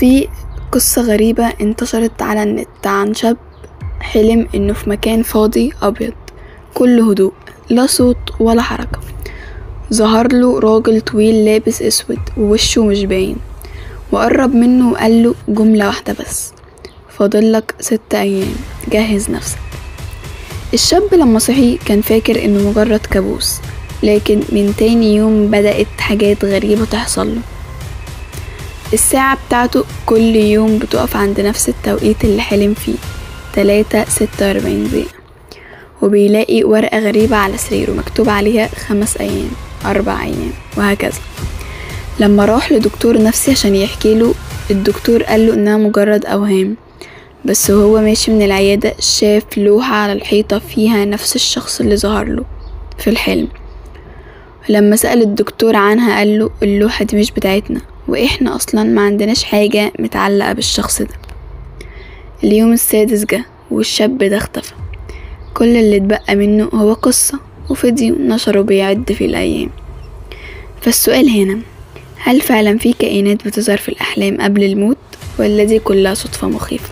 في قصة غريبة انتشرت على النت عن شاب حلم انه في مكان فاضي ابيض كله هدوء، لا صوت ولا حركة. ظهر له راجل طويل لابس اسود ووشه مش باين، وقرب منه وقال له جملة واحدة بس: فاضلك 6 أيام، جهز نفسك. الشاب لما صحي كان فاكر انه مجرد كابوس، لكن من تاني يوم بدأت حاجات غريبة تحصل له. الساعة بتاعته كل يوم بتقف عند نفس التوقيت اللي حلم فيه، 3:46 دقيقة، وبيلاقي ورقة غريبة على سريره مكتوب عليها 5 أيام، 4 أيام، وهكذا. لما راح لدكتور نفسي عشان يحكيله، الدكتور قاله انها مجرد أوهام، بس وهو ماشي من العيادة شاف لوحة على الحيطة فيها نفس الشخص اللي ظهر له في الحلم. لما سأل الدكتور عنها قاله اللوحة دي مش بتاعتنا، واحنا اصلا ما عندناش حاجة متعلقة بالشخص ده. اليوم السادس جه والشاب ده اختفى. كل اللي اتبقى منه هو قصة وفيديو نشره بيعد في الأيام. فالسؤال هنا: هل فعلا في كائنات بتظهر في الأحلام قبل الموت، ولا دي كلها صدفة مخيفة؟